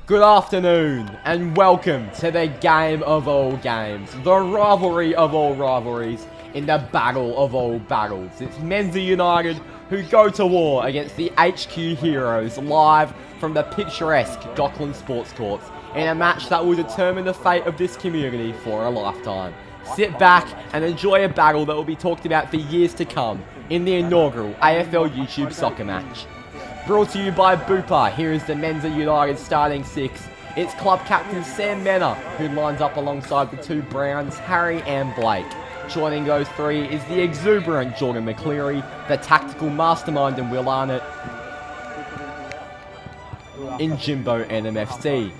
Good afternoon and welcome to the game of all games, the rivalry of all rivalries, in the battle of all battles. It's Menza United who go to war against the HQ Heroes live from the picturesque Dockland Sports Courts in a match that will determine the fate of this community for a lifetime. Sit back and enjoy a battle that will be talked about for years to come in the inaugural AFL YouTube soccer match. Brought to you by Booper, here is the Menza United starting six. It's club captain Sam Menna, who lines up alongside the two Browns, Harry and Blake. Joining those three is the exuberant Jordan McCleary, the tactical mastermind in Will Arnott, in Jimbo NMFC.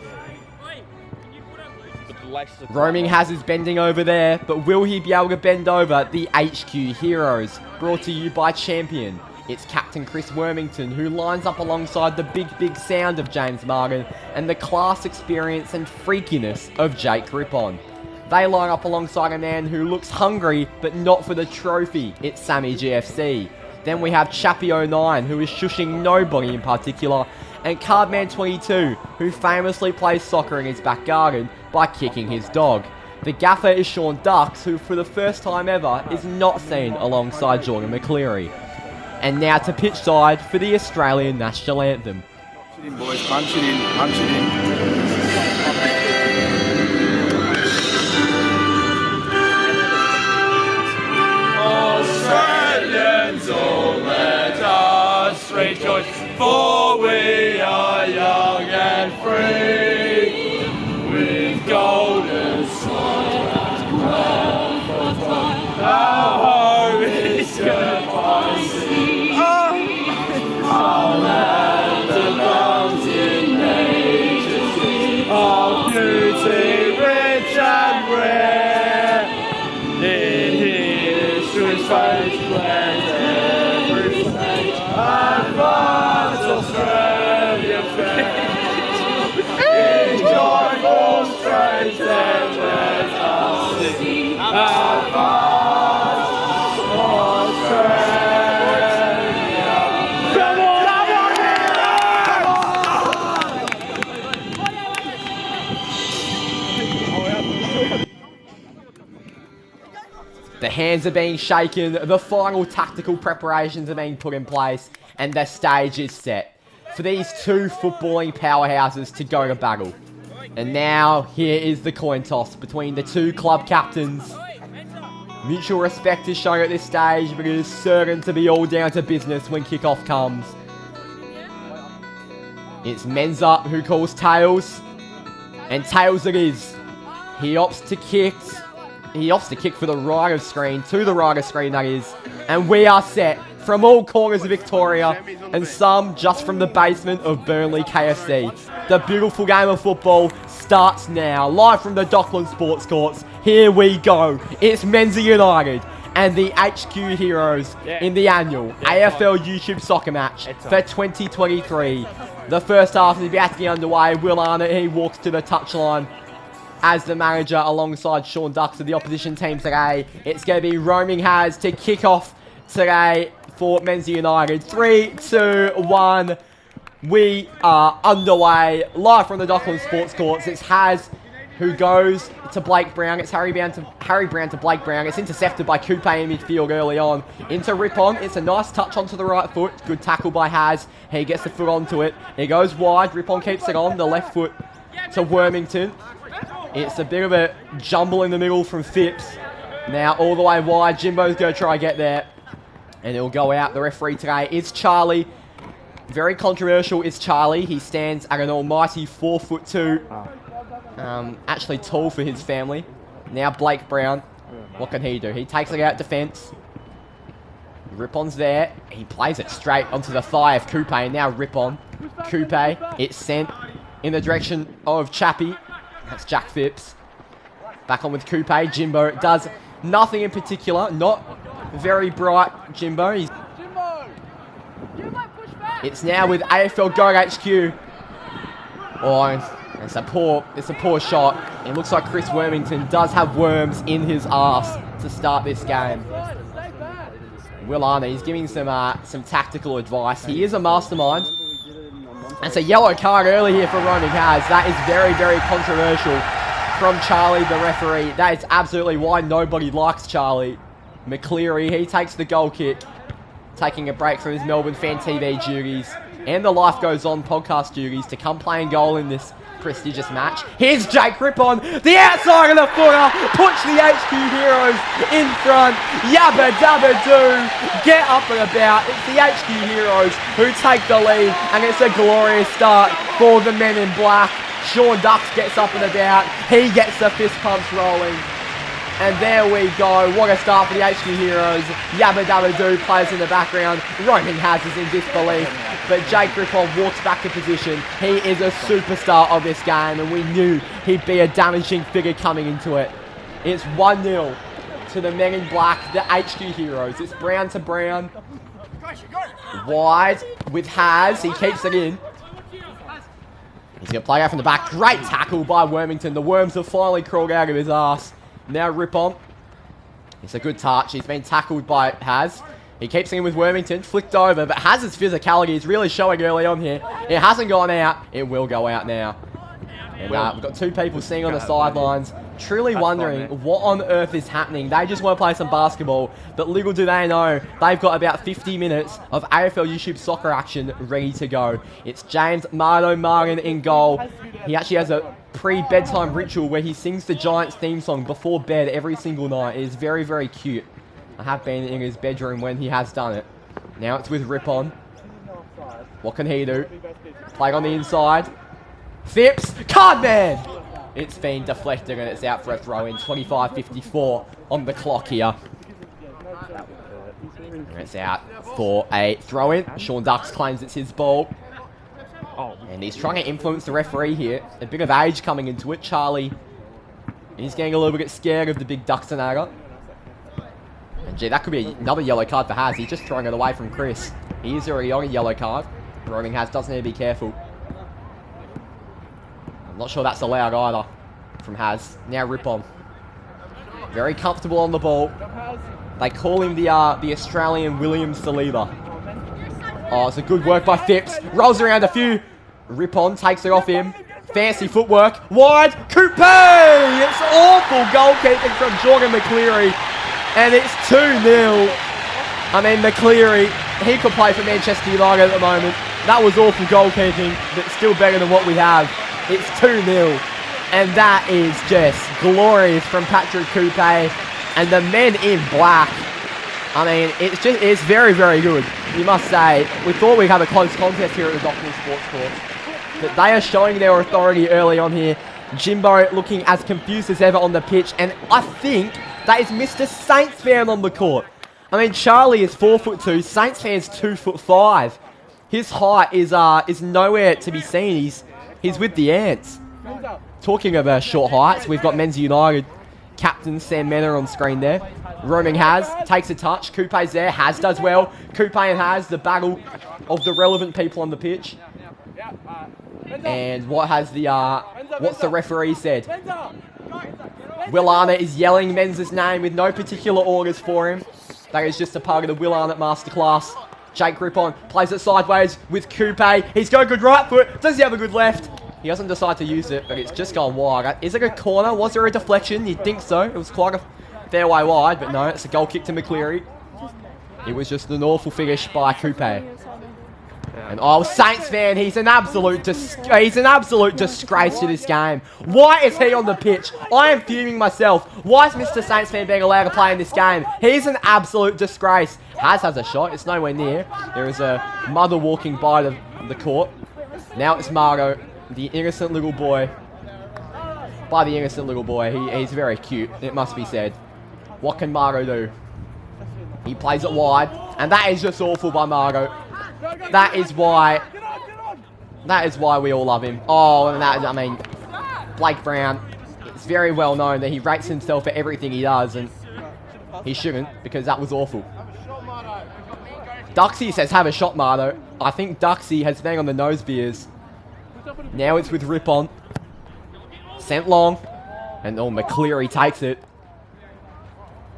Roaming has his bending over there, but will he be able to bend over the HQ Heroes? Brought to you by Champion. It's Captain Chris Wormington, who lines up alongside the big sound of James Martin and the class, experience and freakiness of Jake Rippon. They line up alongside a man who looks hungry, but not for the trophy. It's Sammy GFC. Then we have Chappie09, who is shushing nobody in particular, and Cardman22, who famously plays soccer in his back garden by kicking his dog. The gaffer is Sean Dux, who for the first time ever is not seen alongside Jordan McCleary. And now to pitch side for the Australian National Anthem. Punch it in, boys. Punch it in. Punch it in. Australians, all let us rejoice, for we are young and free, with golden sword and crown for time. Our home is goodbye. Our land abounds in nature's gift, of beauty rich and rare. In history's face blends every stage, and finds Australia fair. In joyful strains then let us sing, advance Australia. The hands are being shaken, the final tactical preparations are being put in place, and the stage is set for these two footballing powerhouses to go to battle. And now, here is the coin toss between the two club captains. Mutual respect is shown at this stage, but it is certain to be all down to business when kickoff comes. It's Menza who calls tails, and tails it is. He opts to kick for the right of screen, to the right of screen that is. And we are set from all corners of Victoria, and some just from the basement of Burnley KFC. The beautiful game of football starts now, live from the Dockland Sports Courts. Here we go. It's Menza United and the HQ Heroes in the annual AFL YouTube soccer match for 2023. The first half is about to get underway. Will Arnott, he walks to the touchline as the manager alongside Sean Dux of the opposition team today. It's going to be Roaming Has to kick off today for Menza United. 3, 2, 1. We are underway live from the Dockland Sports Courts. It's Has who goes to Blake Brown. It's Harry Brown to Blake Brown. It's intercepted by Coupe in midfield early on. Into Rippon. It's a nice touch onto the right foot. Good tackle by Has. He gets the foot onto it. He goes wide. Rippon keeps it on. The left foot to Wormington. It's a bit of a jumble in the middle from Phipps. Now all the way wide. Jimbo's going to try and get there. And it'll go out. The referee today is Charlie. Very controversial is Charlie. He stands at an almighty 4'2". Actually tall for his family. Now Blake Brown. What can he do? He takes it out defence. Rippon's there. He plays it straight onto the thigh of Coupe. And now Rippon. Coupe. It's sent in the direction of Chappie. That's Jack Phipps. Back on with Coupe. Jimbo does nothing in particular. Not very bright, Jimbo. It's now with AFL Go HQ. Oh, it's a poor shot. It looks like Chris Wormington does have worms in his arse to start this game. Will Arnott, he's giving some tactical advice. He is a mastermind. It's a yellow card early here for Roman Has. That is very, very controversial from Charlie, the referee. That is absolutely why nobody likes Charlie. McCleary, he takes the goal kick, taking a break from his Melbourne Fan TV duties and the Life Goes On podcast duties to come play and goal in this prestigious match. Here's Jake Rippon, the outside of the footer, puts the HQ Heroes in front. Yabba dabba doo, get up and about. It's the HQ Heroes who take the lead, and it's a glorious start for the men in black. Sean Dux gets up and about. He gets the fist pumps rolling. And there we go. What a start for the HQ Heroes. Yabba dabba doo plays in the background. Roman Has is in disbelief. But Jake Rippon walks back to position. He is a superstar of this game, and we knew he'd be a damaging figure coming into it. It's 1-0 to the men in black, the HQ Heroes. It's Brown to Brown. Wide with Has. He keeps it in. He's going to play out from the back. Great tackle by Wormington. The worms have finally crawled out of his ass. Now Rippon. It's a good touch. He's been tackled by Has. He keeps it in with Wormington. Flicked over. But Haz's physicality is really showing early on here. It hasn't gone out. It will go out now. And we've got two people sitting on the sidelines, truly wondering what on earth is happening. They just want to play some basketball, but little do they know, they've got about 50 minutes of AFL YouTube soccer action ready to go. It's James Mardo Martin in goal. He actually has a pre-bedtime ritual where he sings the Giants theme song before bed every single night. It is very, very cute. I have been in his bedroom when he has done it. Now it's with Rippon. What can he do? Play on the inside. Phipps, Cardman! It's been deflected and it's out for a throw in. 25:54 on the clock here. And it's out for a throw in. Sean Dux claims it's his ball. And he's trying to influence the referee here. A bit of age coming into it. Charlie, he's getting a little bit scared of the big Duxonaga. And gee, that could be another yellow card for Has. He's just throwing it away from Chris. He is already on a yellow card. Roaming Has does need to be careful. I'm not sure that's allowed either from Has. Now Rippon. Very comfortable on the ball. They call him the Australian William Saliba. Oh, it's a good work by Phipps. Rolls around a few. Rippon takes it off him. Fancy footwork. Wide. Coupe! It's awful goalkeeping from Jordan McCleary. And it's 2-0. I mean, McCleary, he could play for Manchester United at the moment. That was awful goalkeeping, but still better than what we have. It's 2-0. And that is just glorious from Patrick Coupe. And the men in black. I mean, it's very, very good, you must say. We thought we'd have a close contest here at the Docklands Sports Course. But they are showing their authority early on here. Jimbo looking as confused as ever on the pitch. And I think that is Mr. Saints fan on the court. I mean, Charlie is 4'2". Saints fan's 2'5". His height is nowhere to be seen. He's with the Ants. Talking of short heights, we've got Menza United captain Sam Menner on screen there. Roaming Has takes a touch. Coupe's there. Has does well. Coupe and Has, the battle of the relevant people on the pitch. And what's the referee said? Will Arnott is yelling Menza's name with no particular orders for him. That is just a part of the Will Arnott masterclass. Jake Rippon plays it sideways with Coupe. He's got a good right foot. Does he have a good left? He doesn't decide to use it, but it's just gone wide. Is it a corner? Was there a deflection? You'd think so. It was quite a fair way wide, but no, it's a goal kick to McCleary. It was just an awful finish by Coupe. And oh, Saints fan, he's an absolute disgrace to this game. Why is he on the pitch? I am fuming myself. Why is Mr. Saints fan being allowed to play in this game? He's an absolute disgrace. Has a shot. It's nowhere near. There is a mother walking by the court. Now it's Margo, the innocent little boy. By the innocent little boy, he's very cute, it must be said. What can Margo do? He plays it wide, and that is just awful by Margo. That is why we all love him. Oh, and I mean, Blake Brown, it's very well known that he rates himself for everything he does, and he shouldn't, because that was awful. Duxie says, have a shot, Mardo. I think Duxie has been on the nose beers. Now it's with Rippon. Sent long. And oh, McCleary takes it.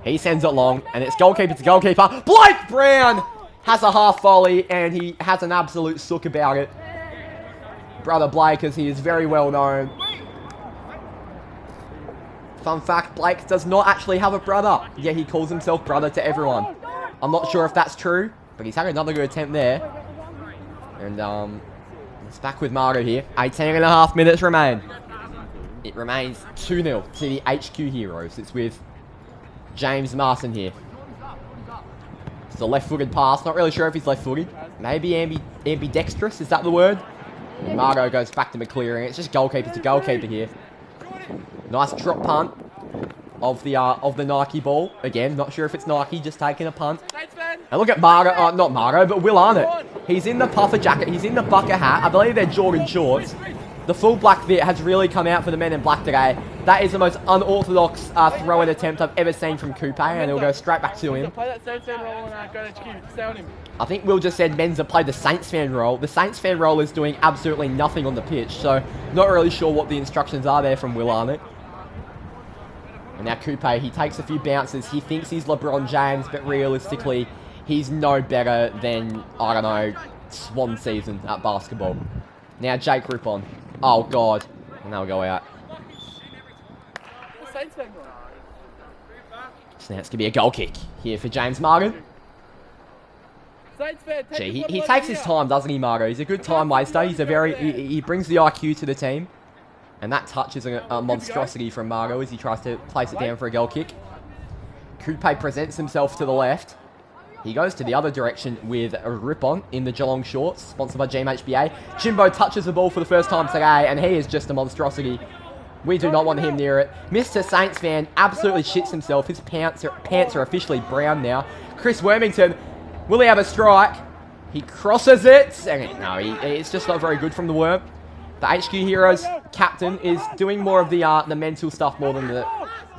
He sends it long, and it's goalkeeper to goalkeeper. Blake Brown has a half volley, and he has an absolute sook about it. brother Blake, as he is very well known. Fun fact, Blake does not actually have a brother, yet he calls himself brother to everyone. I'm not sure if that's true, but he's had another good attempt there. And it's back with Margo here. 18.5 minutes remain. It remains 2-0 to the HQ Heroes. It's with James Martin here. It's a left-footed pass. Not really sure if he's left-footed. Maybe ambidextrous, is that the word? And Margo goes back to McClearing. It's just goalkeeper to goalkeeper here. Nice drop punt of the Nike ball. Again, not sure if it's Nike, just taking a punt. And look at Margo, not Margo, but Will Arnott. He's in the puffer jacket, he's in the bucket hat. I believe they're Jordan shorts. The full black bit has really come out for the men in black today. That is the most unorthodox throw-in attempt I've ever seen from Coupe, and it'll go straight back to him. I think Will just said Menza played the Saints fan role. The Saints fan role is doing absolutely nothing on the pitch, so not really sure what the instructions are there from Will Arnott. And now Coupe, he takes a few bounces. He thinks he's LeBron James, but realistically, he's no better than, I don't know, Swan season at basketball. Now Jake Rippon. Oh, God. And they'll go out. So now it's going to be a goal kick here for James Martin. Gee, he takes his time, doesn't he, Margo? He's a good time waster. He's a he brings the IQ to the team. And that touch is a monstrosity from Margo as he tries to place it down for a goal kick. Coupe presents himself to the left. He goes to the other direction with a Rippon in the Geelong shorts, sponsored by GMHBA. Jimbo touches the ball for the first time today, and he is just a monstrosity. We do not want him near it. Mr. Saints fan absolutely shits himself. His pants are officially brown now. Chris Wormington, will he have a strike? He crosses it. And no, it's just not very good from the Worm. The HQ Heroes captain is doing more of the mental stuff more than the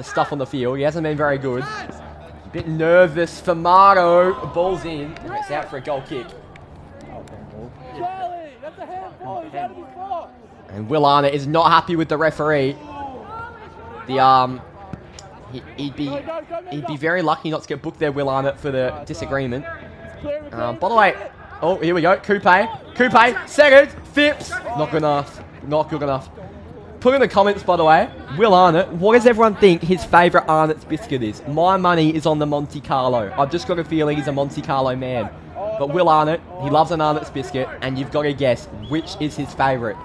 stuff on the field. He hasn't been very good. A bit nervous for Margo. Ball's in. And it's out for a goal kick. And Will Arnott is not happy with the referee. He'd be very lucky not to get booked there, Will Arnott, for the disagreement. By the way, oh, here we go. Coupe, second, Phipps. Not good enough. Not good enough. Put in the comments, by the way, Will Arnott, what does everyone think his favourite Arnott's biscuit is? My money is on the Monte Carlo. I've just got a feeling he's a Monte Carlo man. But Will Arnott, he loves an Arnott's biscuit, and you've got to guess which is his favourite.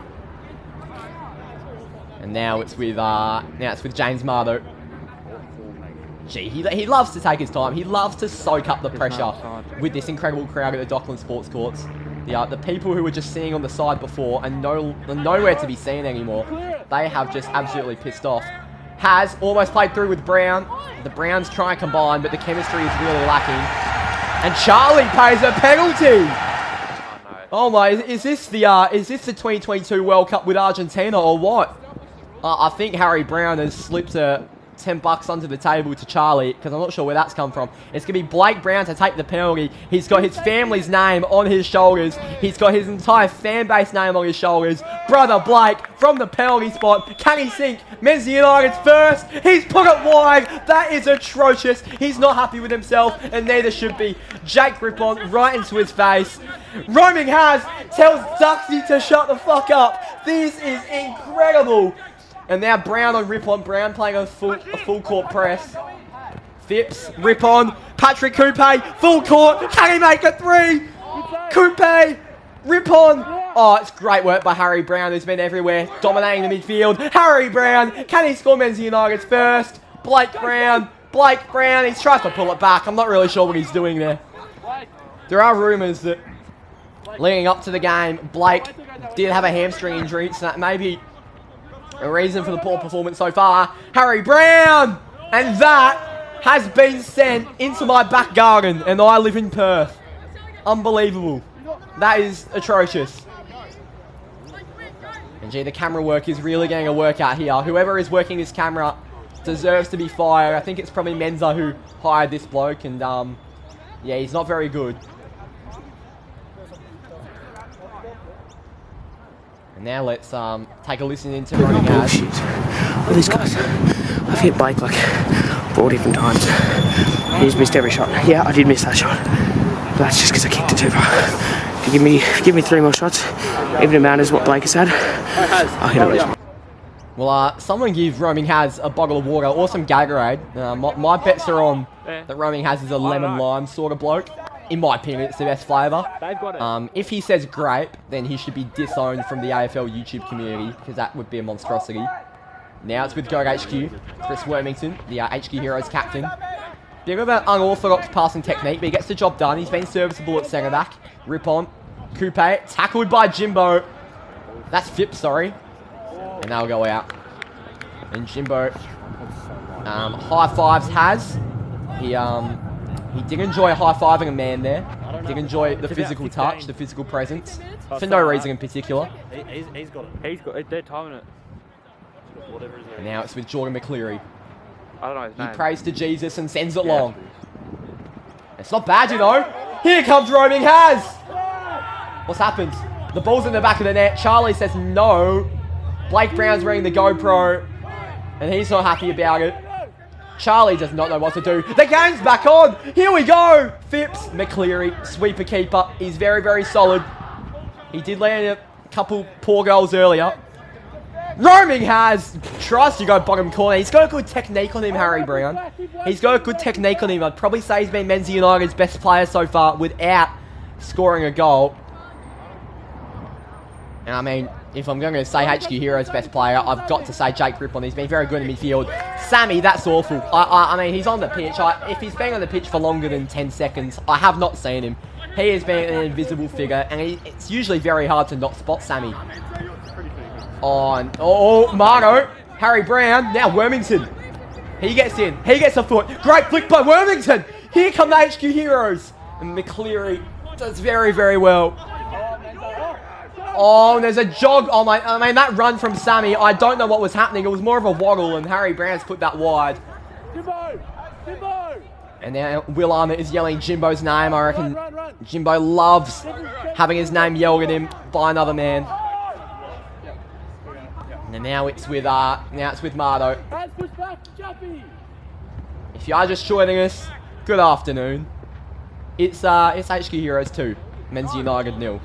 And now it's with James Mardo. Gee, he loves to take his time. He loves to soak up the pressure with this incredible crowd at the Dockland Sports Courts. The people who were just sitting on the side before and nowhere to be seen anymore, they have just absolutely pissed off. Has almost played through with Brown. The Browns try and combine, but the chemistry is really lacking. And Charlie pays a penalty. Oh my! Is this the 2022 World Cup with Argentina or what? I think Harry Brown has slipped $10 under the table to Charlie, because I'm not sure where that's come from. It's going to be Blake Brown to take the penalty. He's got his family's name on his shoulders. He's got his entire fan base name on his shoulders. Brother Blake from the penalty spot. Can he sink Menza United's first? He's put it wide. That is atrocious. He's not happy with himself, and neither should be. Jake Rippon right into his face. Roaming Has tells Duxie to shut the fuck up. This is incredible. And now Brown on Rippon. Brown playing a full court press. Phipps, Rippon, Patrick Coupe, full court. Can he make a three? Coupe, Rippon. Oh, it's great work by Harry Brown, who's been everywhere, dominating the midfield. Harry Brown, can he score Menza United's first? Blake Brown, he tries to pull it back. I'm not really sure what he's doing there. There are rumours that leading up to the game, Blake did have a hamstring injury, so that maybe a reason for the poor performance so far. Harry Brown! And that has been sent into my back garden, and I live in Perth. Unbelievable. That is atrocious. And gee, the camera work is really getting a workout here. Whoever is working this camera deserves to be fired. I think it's probably Menza who hired this bloke, and yeah, he's not very good. And now let's take a listen into running ads. All these guys, I've hit Blake like 4 different times. He's missed every shot. Yeah, I did miss that shot. But that's just because I kicked it too far. If you give me 3 more shots, even amount as what Blake has had, I'll hit at least. Well, someone give Roaming Has a bottle of water or some Gatorade. My bets are on that Roaming Has is a lemon lime sort of bloke. In my opinion, it's the best flavour. If he says grape, then he should be disowned from the AFL YouTube community, because that would be a monstrosity. Now it's with Go HQ, Chris Wormington, the HQ Heroes captain. Bit of an unorthodox passing technique, but he gets the job done. He's been serviceable at centre back. Rip on. Coupe, tackled by Jimbo. That's Phipps, sorry. And they'll go out. And Jimbo high fives Has. He did enjoy high-fiving a man there. Did enjoy the physical touch, the physical presence. For no reason in particular. He's got it. They're timing it. And now it's with Jordan McCleary. I don't know his name. He prays to Jesus and sends it long. It's not bad, you know. Here comes Roaming Has. What's happened? The ball's in the back of the net. Charlie says no. Blake Brown's wearing the GoPro. And he's not happy about it. Charlie does not know what to do. The game's back on. Here we go. Phipps, McCleary, sweeper keeper. He's very, very solid. He did land a couple poor goals earlier. Roaming Has tries to go bottom corner. He's got a good technique on him, Harry Brown. He's got a good technique on him. I'd probably say he's been Menza United's best player so far without scoring a goal. And I mean, if I'm going to say HQ Heroes best player, I've got to say Jake Rippon. He's been very good in midfield. Sammy, that's awful. I mean, he's on the pitch. If he's been on the pitch for longer than 10 seconds, I have not seen him. He has been an invisible figure, and it's usually very hard to not spot Sammy. Marno. Harry Brown. Now Wormington. He gets in. He gets a foot. Great flick by Wormington. Here come the HQ Heroes. And McCleary does very, very well. Oh, there's a jog. Oh my, I mean, that run from Sammy, I don't know what was happening. It was more of a waddle, and Harry Brown's put that wide. Jimbo! Jimbo! And now Will Arnott is yelling Jimbo's name. I reckon Jimbo loves having his name yelled at him by another man. And now it's with Mardo. If you are just joining us, good afternoon. It's HQ Heroes 2, Menza United 0.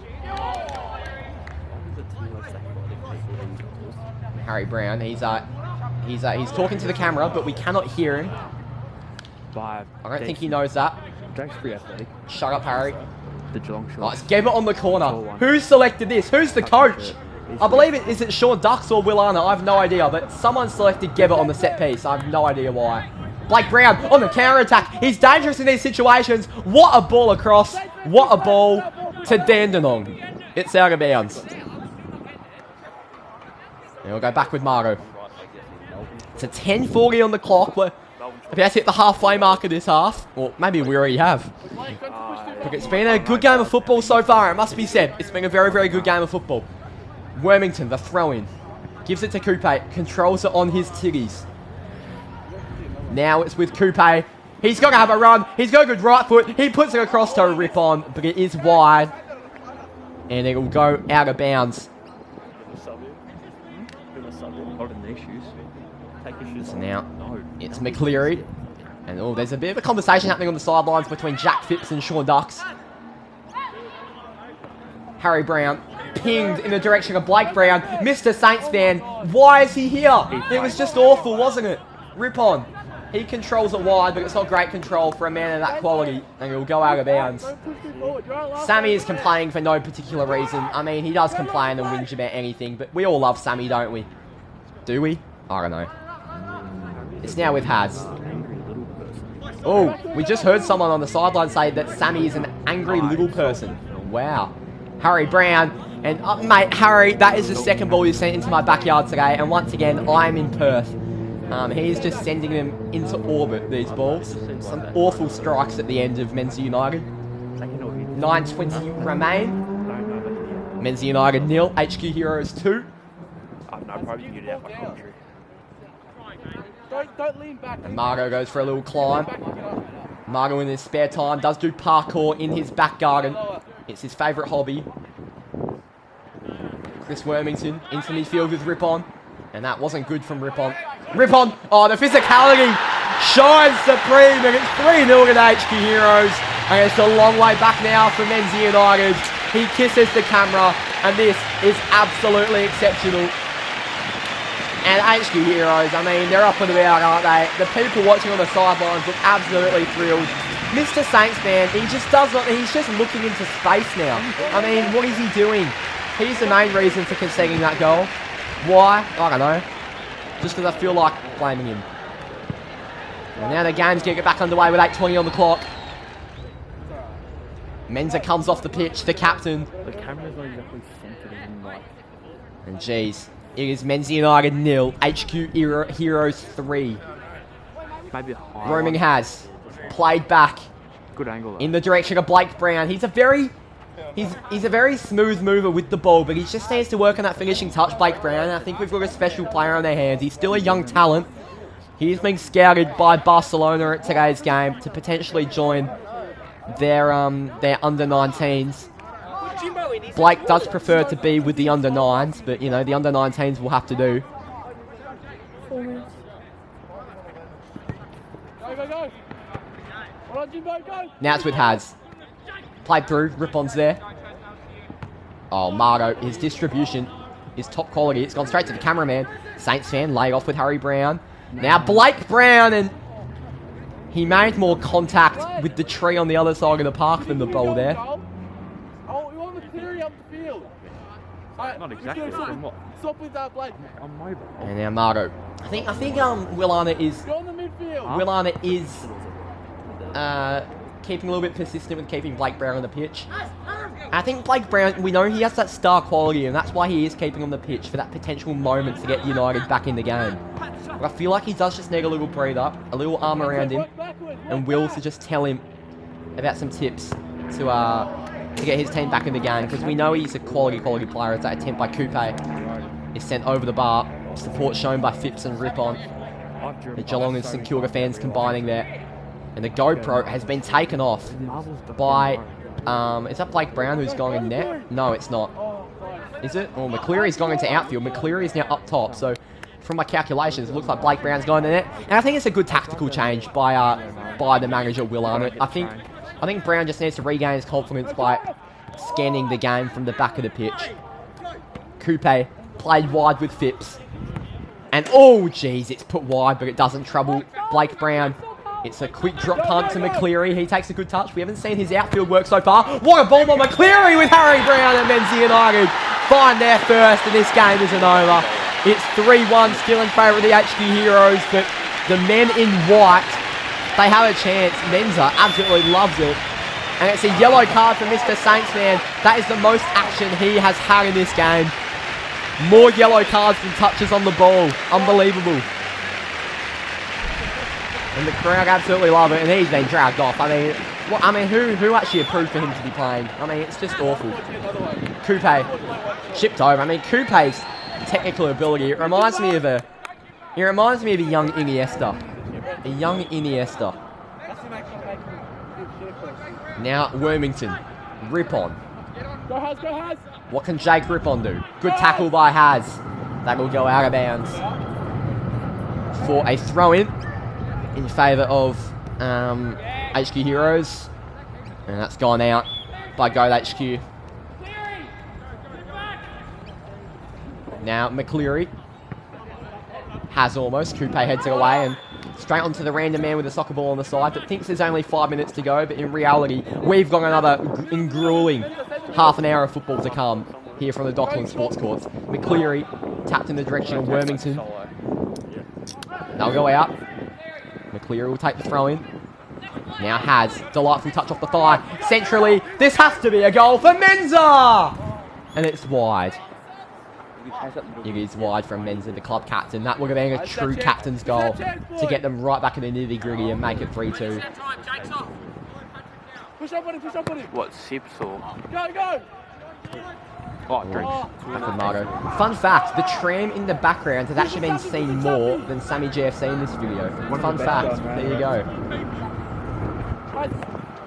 Harry Brown, he's talking to the camera, but we cannot hear him. I don't think he knows that. Jake's pretty athletic. Shut up, Harry. The Geelong Oh, it's Gebber on the corner. Who selected this? Who's the coach? I believe is it Sean Ducks or Will Arnott? I have no idea, but someone selected Gebber on the set piece. I have no idea why. Blake Brown on the counter-attack. He's dangerous in these situations. What a ball across. What a ball to Dandenong. It's out of bounds. And we'll go back with Margo. It's a 10:40 on the clock. We're about to hit the halfway mark of this half. Or maybe we already have. Look, it's been a good game of football so far, it must be said. It's been a very, very good game of football. Wormington, the throw-in. Gives it to Coupe. Controls it on his titties. Now it's with Coupe. He's going to have a run. He's got a good right foot. He puts it across to Rip-On, but it is wide. And it will go out of bounds. So now it's McCleary. And there's a bit of a conversation happening on the sidelines between Jack Phipps and Sean Ducks. Harry Brown pinged in the direction of Blake Brown. Mr. Saints fan, why is he here? It was just awful, wasn't it? Rip on. He controls it wide, but it's not great control for a man of that quality, and he'll go out of bounds. Sammy is complaining for no particular reason. I mean, he does complain and whinge about anything, but we all love Sammy, don't we? Do we? I don't know. It's now with Has. Oh, we just heard someone on the sideline say that Sammy is an angry little person. Wow. Harry Brown. And, mate, Harry, that is the second ball you sent into my backyard today. And once again, I'm in Perth. He's just sending them into orbit, these balls. Some awful strikes at the end of Menza United. 9:20 remain. Menza United 0, HQ Heroes 2. And Margo goes for a little climb. Margo in his spare time does do parkour in his back garden. It's his favourite hobby. Chris Wormington into midfield with Rip-On. And that wasn't good from Rip-On. Rip-On! Oh, the physicality shines supreme. And it's 3-0 to the HQ Heroes. And it's a long way back now for Menza United. He kisses the camera, and this is absolutely exceptional. And HQ Heroes, I mean, they're up and about, aren't they? The people watching on the sidelines look absolutely thrilled. Mr. Saints fan, he just does not, he's just looking into space now. I mean, what is he doing? He's the main reason for conceding that goal. Why? I don't know. Just because I feel like blaming him. And now the game's going to get back underway with 8:20 on the clock. Menza comes off the pitch, the captain. The camera's not exactly centered in like. And geez, it is Menza United 0, HQ Heroes 3. Maybe a high Roaming one. has played back Good angle though. in the direction of Blake Brown. He's a very smooth mover with the ball, but he just needs to work on that finishing touch, Blake Brown. And I think we've got a special player on their hands. He's still a young talent. He's being scouted by Barcelona at today's game to potentially join their under-19s. Blake does prefer to be with the under-9s, but you know, the under-19s will have to do. Go, go, go. Well done, Jimbo, go. Now it's with Haz. Played through, Rippon's there. Oh, Margo, his distribution is top quality. It's gone straight to the cameraman. Saints fan laid off with Harry Brown. Now Blake Brown, and he made more contact with the tree on the other side of the park than the ball there. Oh, we want the theory up the field. Not exactly. From what? Stop with that, Blake. I'm mobile. And now Margo. I think Willana is Go on the midfield. Willana is keeping a little bit persistent with keeping Blake Brown on the pitch. I think Blake Brown, we know he has that star quality, and that's why he is keeping on the pitch for that potential moment to get United back in the game. But I feel like he does just need a little breather, a little arm around him, and Will to just tell him about some tips to get his team back in the game, because we know he's a quality player. As that attempt by Coupe is sent over the bar. Support shown by Phipps and Rippon. The Geelong and St Kilda fans combining there. And the GoPro has been taken off by, is that Blake Brown who's going in net? No, it's not. Is it? Well, McCleary's going into outfield. McCleary is now up top. So, from my calculations, it looks like Blake Brown's going in net. And I think it's a good tactical change by the manager, Will Arnott. I think Brown just needs to regain his confidence by scanning the game from the back of the pitch. Coupe played wide with Phipps. And, oh, geez, it's put wide, but it doesn't trouble Blake Brown. It's a quick drop punt to McCleary. He takes a good touch. We haven't seen his outfield work so far. What a ball by McCleary with Harry Brown and Menza United. Find their first, and this game isn't over. It's 3-1, still in favour of the HQ Heroes, but the men in white, they have a chance. Menza absolutely loves it. And it's a yellow card for Mr. Saints man. That is the most action he has had in this game. More yellow cards than touches on the ball. Unbelievable. And the crowd absolutely love it, and he's been dragged off. I mean, who actually approved for him to be playing? I mean, it's just awful. Coupe shipped over. I mean, Coupe's technical ability, it reminds me of a young Iniesta. A young Iniesta. Now Wormington, Rippon. Go Haz, go Haz. What can Jake Rippon do? Good tackle by Haz. That will go out of bounds for a throw-in in favour of HQ Heroes. And that's gone out by Gold HQ. Now McCleary has almost. Coupe heads it away and straight onto the random man with a soccer ball on the side that thinks there's only 5 minutes to go, but in reality, we've got another grueling half an hour of football to come here from the Dockland Sports Courts. McCleary tapped in the direction of Wormington. They'll go out. McCleary will take the throw in. Now has delightful touch off the thigh. Centrally, this has to be a goal for Menza! And it's wide. It is wide from Menza, the club captain. That would have been a true captain's goal to get them right back in the nitty-gritty and make it 3-2. Push up on him, push up on him. What, sips or? Go, go. Oh, drinks. Margo. Fun fact, the tram in the background has actually been seen more than Sammy GFC in this video. Fun fact, there you go.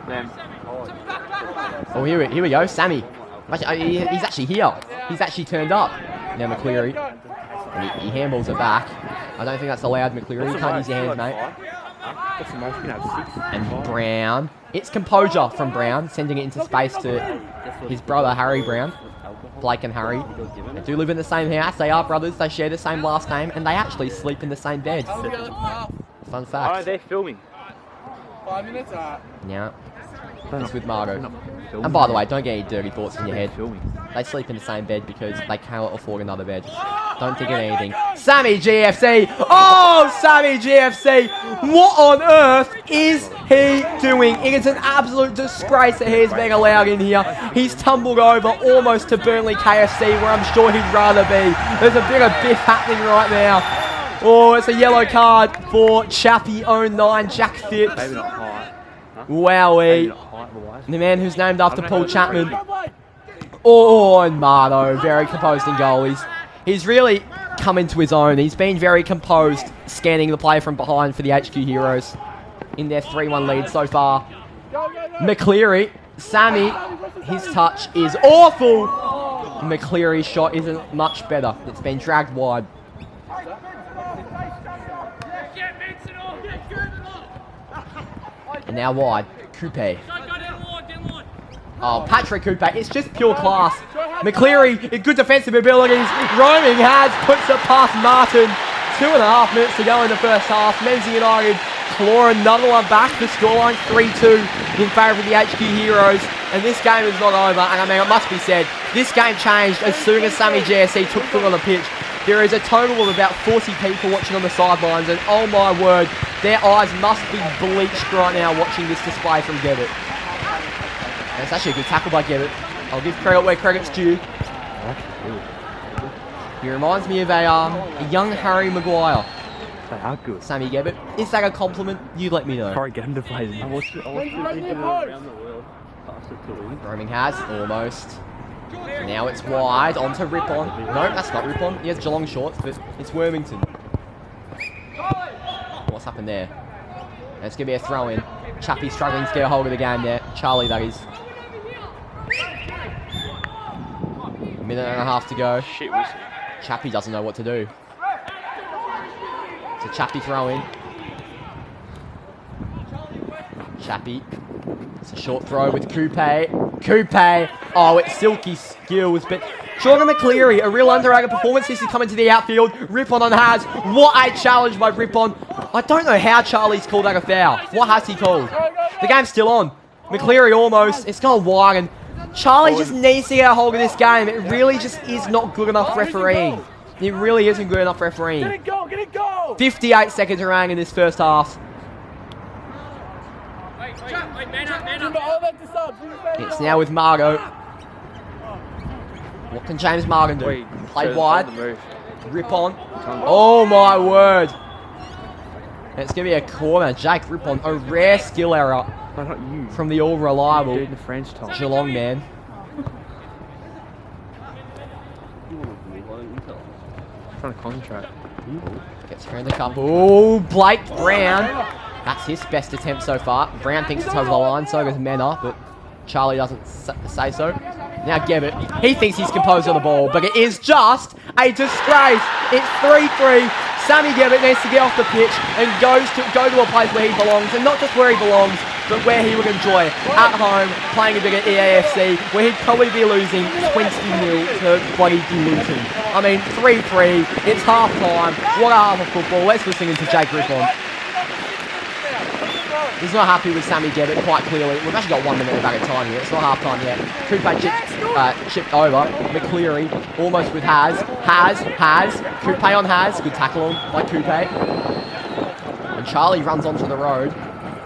Them. Oh, here we go, Sammy. He's actually here. He's actually turned up. Now McCleary. And he handballs it back. I don't think that's allowed, McCleary. You can't use your hands, mate. That's the most you can have 6. And Brown. It's composure from Brown, sending it into space to his brother, Harry Brown. Blake and Harry. They do live in the same house. They are brothers. They share the same last name. And they actually sleep in the same bed. Fun fact. Oh, they're filming. 5 minutes? Yeah. It's with Margot. And by the way, don't get any dirty thoughts in your head. They sleep in the same bed because they cannot afford another bed. Don't think of anything. Sammy GFC! Oh, Sammy GFC! What on earth is he doing? It is an absolute disgrace that he is being allowed in here. He's tumbled over almost to Burnley KFC, where I'm sure he'd rather be. There's a bit of biff happening right now. Oh, it's a yellow card for Chappie09, Jack Phipps. Maybe not high. Wowee. The man who's named after Paul Chapman. Oh, and Mardo, very composed in goal. He's really come into his own. He's been very composed, scanning the play from behind for the HQ Heroes in their 3-1 lead so far. McCleary, Sammy, his touch is awful. McCleary's shot isn't much better. It's been dragged wide. And now wide, Coupe. Oh, Patrick Coupe, it's just pure class. McCleary, good defensive abilities. Roaming has puts it past Martin. 2.5 minutes to go in the first half. Menza United claw another one back. The scoreline 3-2 in favour of the HQ Heroes. And this game is not over. And I mean, it must be said, this game changed as soon as Sammy GSC took foot on the pitch. There is a total of about 40 people watching on the sidelines. And oh my word, their eyes must be bleached right now watching this display from Gebbett. That's actually a good tackle by Gebbett. I'll give credit where credit's due. He reminds me of a young Harry Maguire. They are good. Sammy Gebbett. Is that a compliment? You let me know. Sorry, get him to play them. I watched it around the world. Pass it to him. Roaming has, almost. Now it's wide, onto Ripon. No, that's not Ripon. He has Geelong shorts, but it's Wormington. What's happened there? It's going to be a throw-in. Chappie struggling to get a hold of the game there. Charlie, that is. A minute and a half to go. Shit, Chappie doesn't know what to do. It's a Chappie throw-in. Chappie. It's a short throw with Coupe. Coupe. Oh, it's silky skills, but Jordan McCleary, a real underrated performance. This is coming to the outfield. Ripon on has. What a challenge by Ripon. I don't know how Charlie's called that a foul. What has he called? The game's still on. McCleary almost. It's gone wide, and Charlie just needs to get a hold of this game. It really just is not good enough refereeing. It really isn't good enough refereeing. Get it go, get it go! 58 seconds remaining in this first half. It's now with Margot. What can James Martin do? Played wide. Ripon. Oh my word. It's going to be a corner. Jake Ripon. A rare skill error from the all-reliable Geelong man. Trying to concentrate. Gets around the cup. Oh, Blake Brown. That's his best attempt so far. Brown thinks it's over the line, so goes Mena, but Charlie doesn't say so. Now Gebbett, he thinks he's composed on the ball, but it is just a disgrace. It's 3-3. Sammy Gebbett needs to get off the pitch and go to a place where he belongs, and not just where he belongs, but where he would enjoy. At home, playing a bit at EAFC, where he'd probably be losing 20-0 to bloody Luton. I mean, 3-3. It's half time. What a half of football. Let's listen into Jake Ripon. He's not happy with Sammy Gebbett, quite clearly. We've actually got 1 minute back at time here. It's not half time yet. Coupe chipped over. McCleary almost with Has. Coupe on Has. Good tackle on by Coupe. And Charlie runs onto the road.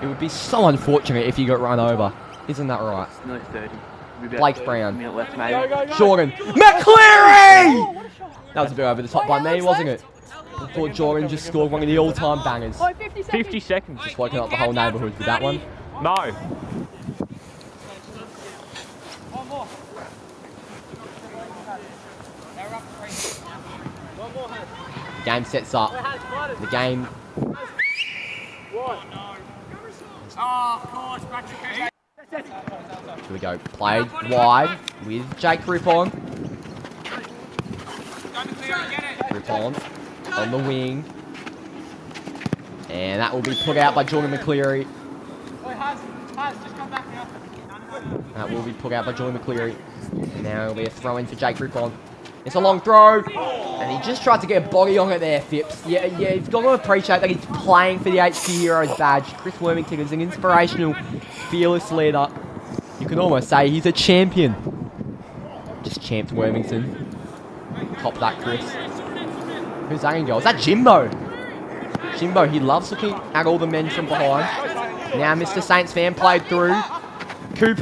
It would be so unfortunate if he got run over. Isn't that right? No 30. Blake Brown. Minute left, maybe. Jordan. McCleary! That was a bit over the top by me, wasn't it? I thought Jordan just scored one of the all-time bangers. 50 seconds. Just woken up the whole neighbourhood with that one. No. Game sets up. The game. Here we go. Played wide with Jake Ripon. Ripon on the wing. And that will be put out by Jordan McCleary. That will be put out by Jordan McCleary. And now it'll be a throw in for Jake Rippon. It's a long throw. And he just tried to get a body on it there, Phipps. Yeah, you've got to appreciate that he's playing for the HQ Heroes badge. Chris Wormington is an inspirational, fearless leader. You can almost say he's a champion. Just champed Wormington. Cop that, Chris. Who's that in goal? Is that Jimbo? Jimbo, he loves looking at all the men from behind. Now Mr. Saints fan played through. Coupe.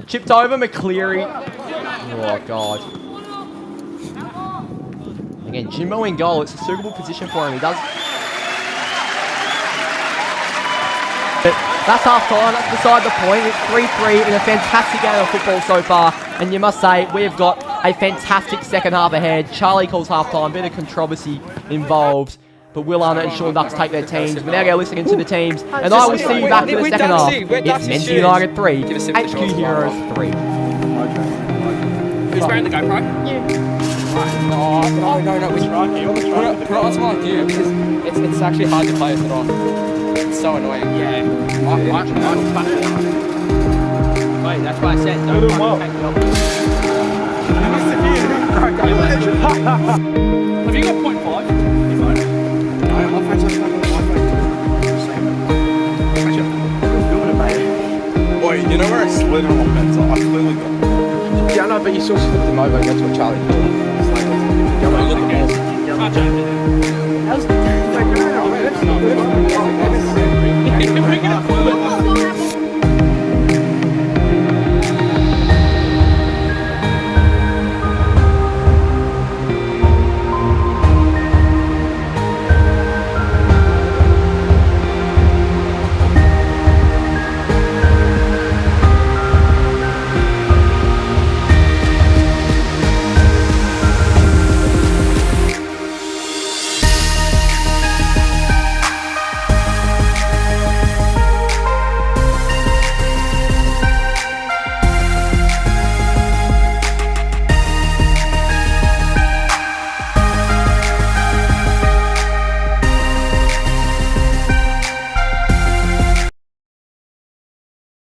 Chipped over McCleary. Oh, God. Again, Jimbo in goal. It's a suitable position for him. He does... That's half time. That's beside the point. It's 3-3 in a fantastic game of football so far. And you must say, we've got a fantastic second half ahead. Charlie calls half time. Bit of controversy involved. But Will Arnott and Sean Ducks take their teams. We're now going to listen into the teams. And I will see you back for the second half. It's Menza United 3, HQ Heroes 3. Who's wearing the GoPro? Oh, no. Put it on someone like you, because it's actually hard to play with it off. It's so annoying. Yeah. Wait, that's why I said don't take it off. Have you got 0.5? Boy, you know where I slid on Menza? I clearly got. Yeah, I know, but you still slipped him over, and that's what Charlie did. It's like, Look at the ball.